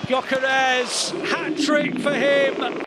Gyökeres, hat-trick for him.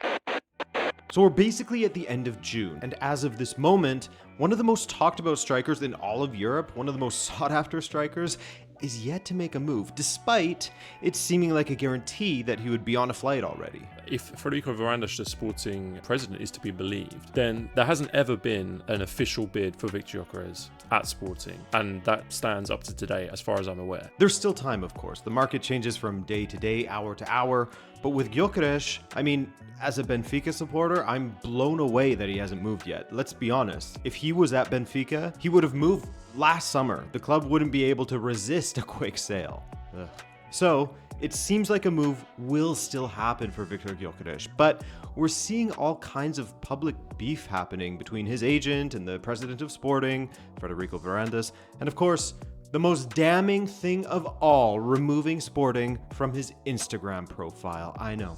So we're basically at the end of June, and as of this moment, one of the most talked about strikers in all of Europe, one of the most sought after strikers, is yet to make a move, despite it seeming like a guarantee that he would be on a flight already. If Frederico Varandas, the Sporting president, is to be believed, then there hasn't ever been an official bid for Viktor Gyökeres at Sporting, and that stands up to today as far as I'm aware. There's still time, of course. The market changes from day to day, hour to hour, but with Gyökeres, I mean, as a Benfica supporter, I'm blown away that he hasn't moved yet. Let's be honest. If he was at Benfica, he would have moved last summer. The club wouldn't be able to resist a quick sale. Ugh. So, it seems like a move will still happen for Viktor Gyökeres, but we're seeing all kinds of public beef happening between his agent and the president of Sporting, Frederico Varandas, and of course, the most damning thing of all, removing Sporting from his Instagram profile. I know.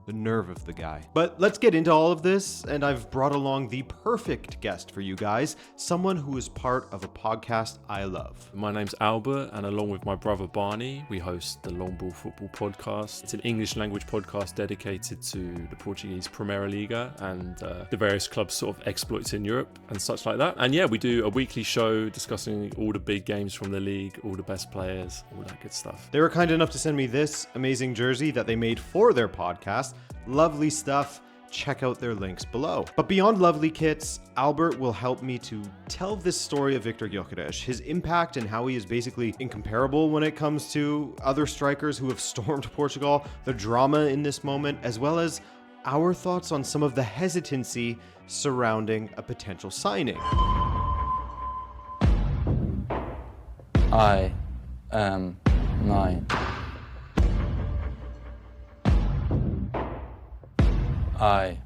The nerve of the guy. But let's get into all of this, and I've brought along the perfect guest for you guys, someone who is part of a podcast I love. My name's Albert, and along with my brother Barney, we host the Long Ball Football Podcast. It's an English language podcast dedicated to the Portuguese Primeira Liga and the various clubs' sort of exploits in Europe and such like that. And yeah, we do a weekly show discussing all the big games from the league, all the best players, all that good stuff. They were kind enough to send me this amazing jersey that they made for their podcast. Lovely stuff. Check out their links below. But beyond lovely kits, Albert will help me to tell this story of Viktor Gyökeres, his impact and how he is basically incomparable when it comes to other strikers who have stormed Portugal, the drama in this moment, as well as our thoughts on some of the hesitancy surrounding a potential signing. I am 9. I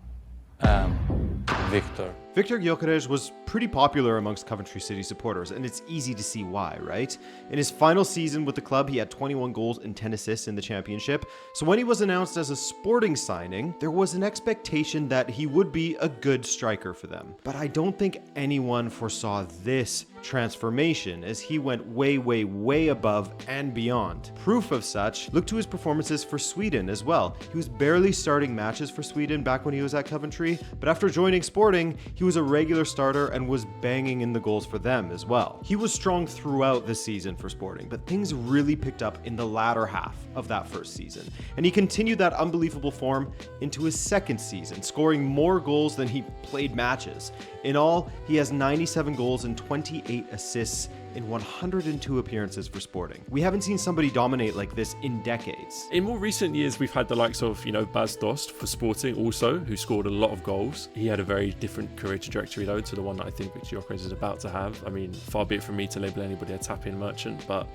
am Viktor. Viktor Gyökeres was pretty popular amongst Coventry City supporters, and it's easy to see why, right? In his final season with the club, he had 21 goals and 10 assists in the championship. So when he was announced as a Sporting signing, there was an expectation that he would be a good striker for them. But I don't think anyone foresaw this transformation, as he went way above and beyond. Proof of such, look to his performances for Sweden as well. He was barely starting matches for Sweden back when he was at Coventry, but after joining Sporting, he was a regular starter and was banging in the goals for them as well. He was strong throughout the season for Sporting, but things really picked up in the latter half of that first season, and he continued that unbelievable form into his second season, scoring more goals than he played matches. In all, he has 97 goals and 28 assists in 102 appearances for Sporting. We haven't seen somebody dominate like this in decades. In more recent years, we've had the likes of, Bas Dost for Sporting also, who scored a lot of goals. He had a very different career trajectory, though, to the one that I think Viktor Gyökeres is about to have. I mean, far be it from me to label anybody a tap-in merchant, but,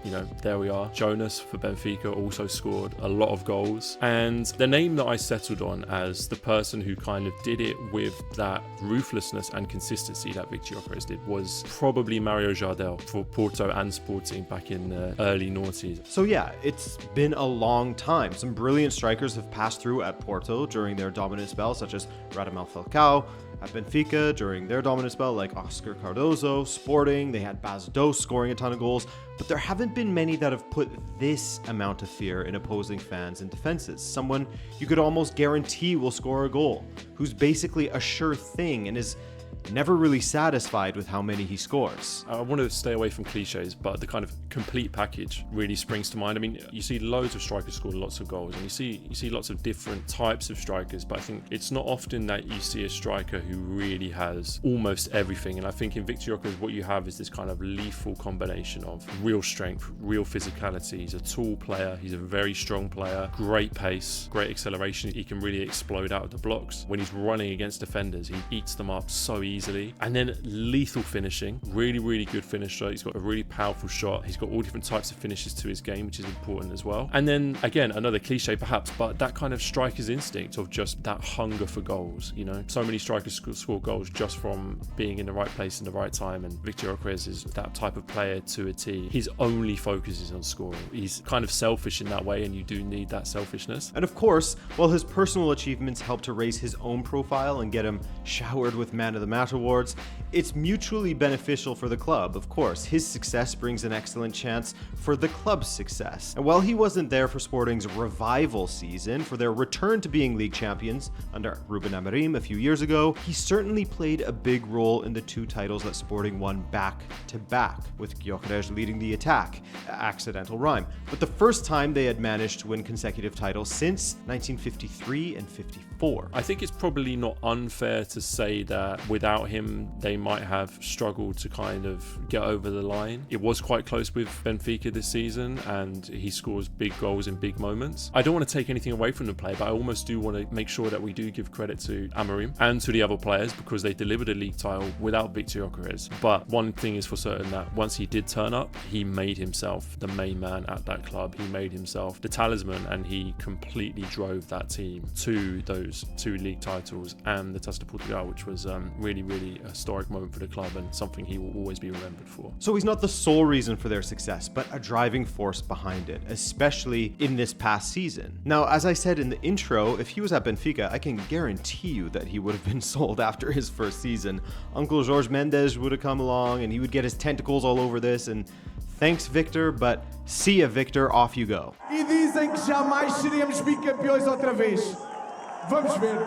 there we are. Jonas for Benfica also scored a lot of goals. And the name that I settled on as the person who kind of did it with that ruthlessness and consistency that Viktor Gyökeres did was probably Mario Jardel for Porto and Sporting back in the early noughties. So yeah, it's been a long time. Some brilliant strikers have passed through at Porto during their dominant spell, such as Radamel Falcao. At Benfica during their dominant spell, like Oscar Cardozo. Sporting, they had Bas Dost scoring a ton of goals, but there haven't been many that have put this amount of fear in opposing fans and defenses. Someone you could almost guarantee will score a goal, who's basically a sure thing and is never really satisfied with how many he scores. I want to stay away from cliches, but the kind of complete package really springs to mind. I mean, you see loads of strikers score lots of goals, and you see lots of different types of strikers, but I think it's not often that you see a striker who really has almost everything. And I think in Viktor Gyökeres, what you have is this kind of lethal combination of real strength, real physicality. He's a tall player, he's a very strong player, great pace, great acceleration. He can really explode out of the blocks. When he's running against defenders, he eats them up so easily. And then lethal finishing, really good finisher. He's got a really powerful shot. He's got all different types of finishes to his game, which is important as well. And then again, another cliche perhaps, but that kind of striker's instinct of just that hunger for goals. So many strikers score goals just from being in the right place in the right time, and Viktor Gyökeres is that type of player to a T. His only focus is on scoring. He's kind of selfish in that way, and you do need that selfishness. And of course, while his personal achievements helped to raise his own profile and get him showered with man of the match Match Awards. It's mutually beneficial for the club, of course. His success brings an excellent chance for the club's success. And while he wasn't there for Sporting's revival season, for their return to being league champions under Ruben Amorim a few years ago, he certainly played a big role in the 2 titles that Sporting won back-to-back, with Gyökeres leading the attack. Accidental rhyme. But the first time they had managed to win consecutive titles since 1953 and 54. I think it's probably not unfair to say that without him, they might have struggled to kind of get over the line. It was quite close with Benfica this season, and he scores big goals in big moments. I don't want to take anything away from the player, but I almost do want to make sure that we do give credit to Amorim and to the other players, because they delivered a league title without Viktor Gyökeres. But one thing is for certain, that once he did turn up, he made himself the main man at that club. He made himself the talisman, and he completely drove that team to those 2 league titles and the Taça de Portugal, which was really, really a historic moment for the club and something he will always be remembered for. So he's not the sole reason for their success, but a driving force behind it, especially in this past season. Now, as I said in the intro, if he was at Benfica, I can guarantee you that he would have been sold after his first season. Uncle Jorge Mendes would have come along and he would get his tentacles all over this, and thanks, Victor, but see ya, Victor, off you go. E dizem que jamais seremos bicampeões outra vez. Vamos ver.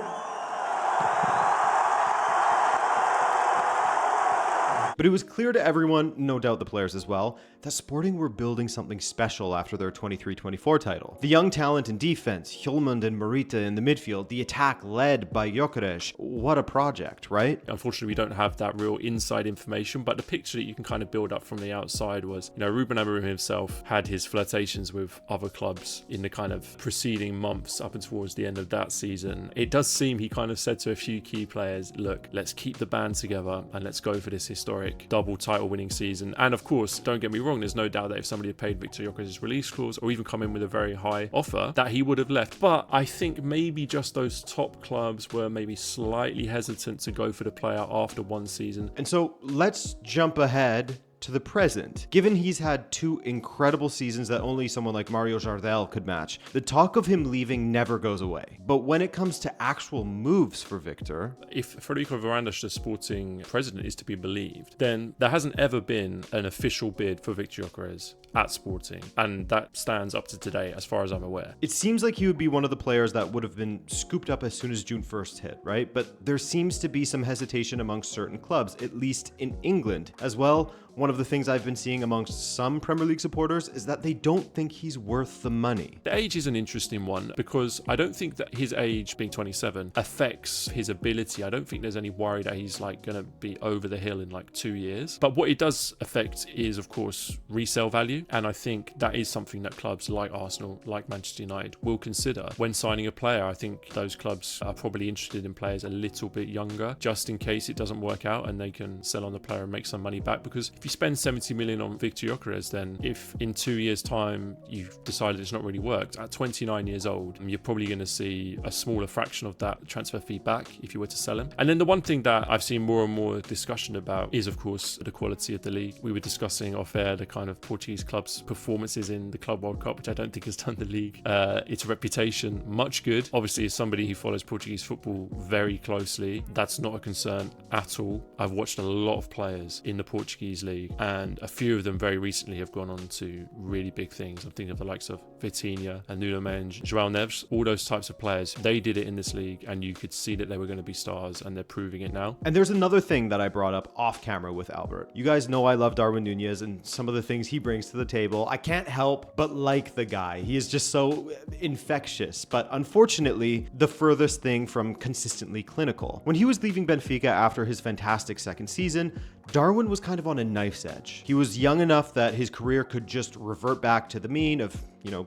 But it was clear to everyone, no doubt the players as well, that Sporting were building something special after their 23-24 title. The young talent in defense, Hjulmand and Marita in the midfield, the attack led by Gyökeres. What a project, right? Unfortunately, we don't have that real inside information, but the picture that you can kind of build up from the outside was, Ruben Amorim himself had his flirtations with other clubs in the kind of preceding months up and towards the end of that season. It does seem he kind of said to a few key players, look, let's keep the band together and let's go for this historic double title winning season. And of course, don't get me wrong, there's no doubt that if somebody had paid Viktor Gyökeres' release clause or even come in with a very high offer, that he would have left. But I think maybe just those top clubs were maybe slightly hesitant to go for the player after one season. And so let's jump ahead to the present. Given he's had 2 incredible seasons that only someone like Mario Jardel could match, the talk of him leaving never goes away. But when it comes to actual moves for Victor... If Frederico Varandas, the Sporting president, is to be believed, then there hasn't ever been an official bid for Viktor Gyökeres at Sporting, and that stands up to today as far as I'm aware. It seems like he would be one of the players that would have been scooped up as soon as June 1st hit, right? But there seems to be some hesitation amongst certain clubs, at least in England. As well, one of the things I've been seeing amongst some Premier League supporters is that they don't think he's worth the money. The age is an interesting one, because I don't think that his age, being 27, affects his ability. I don't think there's any worry that he's going to be over the hill in 2 years. But what it does affect is, of course, resale value. And I think that is something that clubs like Arsenal, like Manchester United, will consider when signing a player. I think those clubs are probably interested in players a little bit younger, just in case it doesn't work out and they can sell on the player and make some money back. Because if you spend 70 million on Viktor Gyökeres, then if in 2 years' time you've decided it's not really worked, at 29 years old, you're probably going to see a smaller fraction of that transfer fee back if you were to sell him. And then the one thing that I've seen more and more discussion about is, of course, the quality of the league. We were discussing off air the kind of Portuguese clubs' performances in the Club World Cup, which I don't think has done the league its reputation much good. Obviously, as somebody who follows Portuguese football very closely, that's not a concern at all. I've watched a lot of players in the Portuguese league, and a few of them very recently have gone on to really big things. I'm thinking of the likes of Vitinha and Nuno Mendes, João Neves, all those types of players. They did it in this league, and you could see that they were going to be stars, and they're proving it now. And there's another thing that I brought up off camera with Albert. You guys know I love Darwin Núñez and some of the things he brings to the table. I can't help but like the guy. He is just so infectious, but unfortunately, the furthest thing from consistently clinical. When he was leaving Benfica after his fantastic second season, Darwin was kind of on a knife's edge. He was young enough that his career could just revert back to the mean of,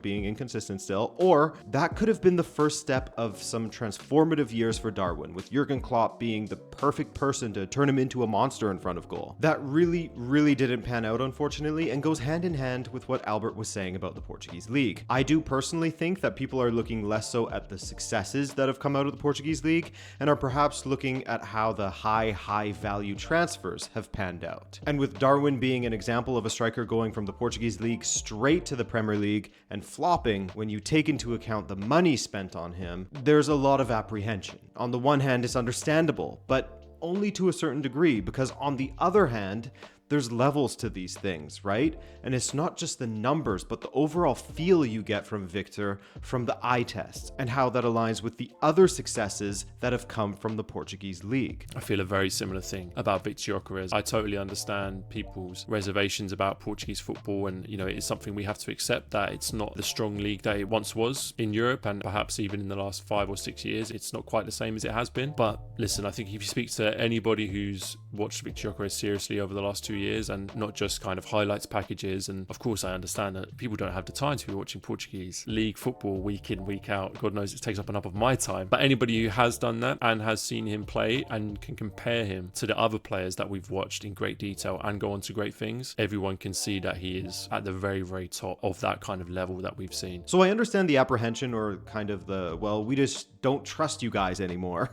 being inconsistent still, or that could have been the first step of some transformative years for Darwin, with Jurgen Klopp being the perfect person to turn him into a monster in front of goal. That really, really didn't pan out, unfortunately, and goes hand in hand with what Albert was saying about the Portuguese league. I do personally think that people are looking less so at the successes that have come out of the Portuguese league, and are perhaps looking at how the high value transfers have panned out. And with Darwin being an example of a striker going from the Portuguese league straight to the Premier League and flopping when you take into account the money spent on him, there's a lot of apprehension. On the one hand, it's understandable, but only to a certain degree, because on the other hand, there's levels to these things, right? And it's not just the numbers, but the overall feel you get from Viktor from the eye test and how that aligns with the other successes that have come from the Portuguese league. I feel a very similar thing about Viktor Gyökeres. I totally understand people's reservations about Portuguese football, and it's something we have to accept, that it's not the strong league that it once was in Europe, and perhaps even in the last 5 or 6 years, it's not quite the same as it has been. But listen, I think if you speak to anybody who's watched Viktor Gyökeres seriously over the last 2 years, and not just kind of highlights packages, and of course I understand that people don't have the time to be watching Portuguese league football week in, week out. God knows it takes up enough of my time. But anybody who has done that and has seen him play and can compare him to the other players that we've watched in great detail and go on to great things, everyone can see that he is at the very, very top of that kind of level that we've seen. So I understand the apprehension, or kind of the, well, we just don't trust you guys anymore,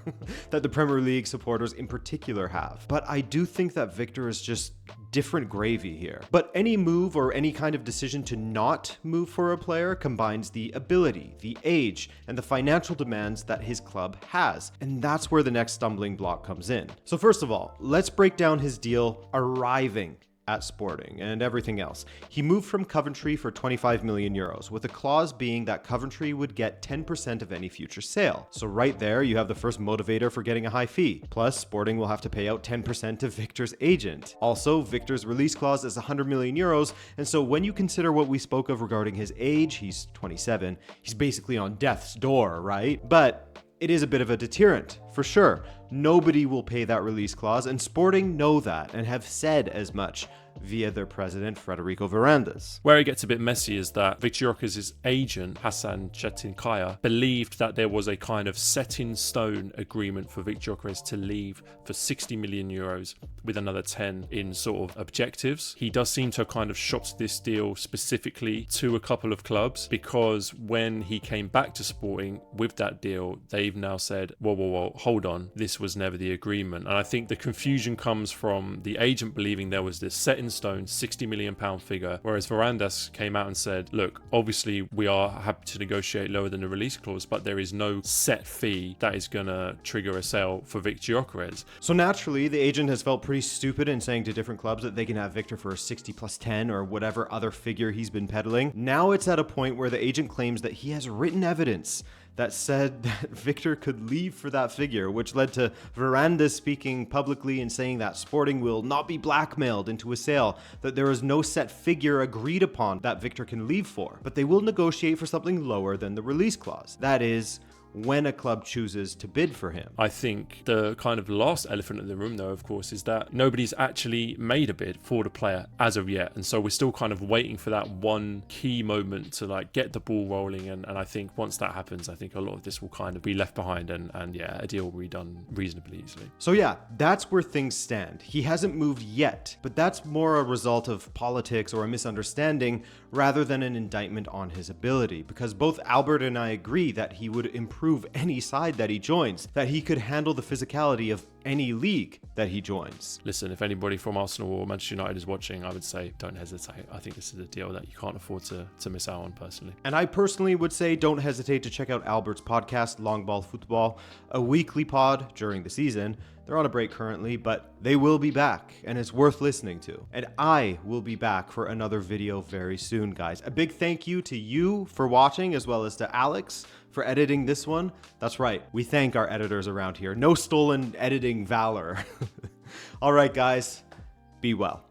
that the Premier League supporters in particular have. But I do think that Viktor is just different gravy here. But any move or any kind of decision to not move for a player combines the ability, the age, and the financial demands that his club has. And that's where the next stumbling block comes in. So first of all, let's break down his deal arriving at Sporting and everything else. He moved from Coventry for 25 million euros, with a clause being that Coventry would get 10% of any future sale. So right there, you have the first motivator for getting a high fee. Plus, Sporting will have to pay out 10% to Viktor's agent. Also, Viktor's release clause is 100 million euros, and so when you consider what we spoke of regarding his age, he's 27, he's basically on death's door, right? But it is a bit of a deterrent, for sure. Nobody will pay that release clause, and Sporting know that and have said as much via their president, Frederico Varandas. Where it gets a bit messy is that Viktor Gyökeres' agent, Hassan Çetinkaya, believed that there was a kind of set-in-stone agreement for Viktor Gyökeres to leave for 60 million euros with another 10 in sort of objectives. He does seem to have kind of shopped this deal specifically to a couple of clubs, because when he came back to Sporting with that deal, they've now said, whoa, hold on, this was never the agreement. And I think the confusion comes from the agent believing there was this set-in-stone £60 million figure, whereas Varandas came out and said, look, obviously we are happy to negotiate lower than the release clause, but there is no set fee that is going to trigger a sale for Viktor Gyökeres. So naturally, the agent has felt pretty stupid in saying to different clubs that they can have Viktor for 60 plus 10 or whatever other figure he's been peddling. Now it's at a point where the agent claims that he has written evidence that said that Viktor could leave for that figure, which led to Varandas speaking publicly and saying that Sporting will not be blackmailed into a sale, that there is no set figure agreed upon that Viktor can leave for, but they will negotiate for something lower than the release clause. That is, when a club chooses to bid for him. I think the kind of last elephant in the room, though, of course, is that nobody's actually made a bid for the player as of yet. And so we're still kind of waiting for that one key moment to get the ball rolling. And I think once that happens, I think a lot of this will kind of be left behind, and a deal will be done reasonably easily. So yeah, that's where things stand. He hasn't moved yet, but that's more a result of politics or a misunderstanding rather than an indictment on his ability, because both Albert and I agree that he would improve any side that he joins, that he could handle the physicality of any league that he joins. Listen, if anybody from Arsenal or Manchester United is watching, I would say don't hesitate. I think this is a deal that you can't afford to miss out on personally. And I personally would say don't hesitate to check out Albert's podcast, Long Ball Football, a weekly pod during the season. They're on a break currently, but they will be back, and it's worth listening to. And I will be back for another video very soon, guys. A big thank you to you for watching, as well as to Alex for editing this one. That's right, we thank our editors around here. No stolen editing valor. All right, guys, be well.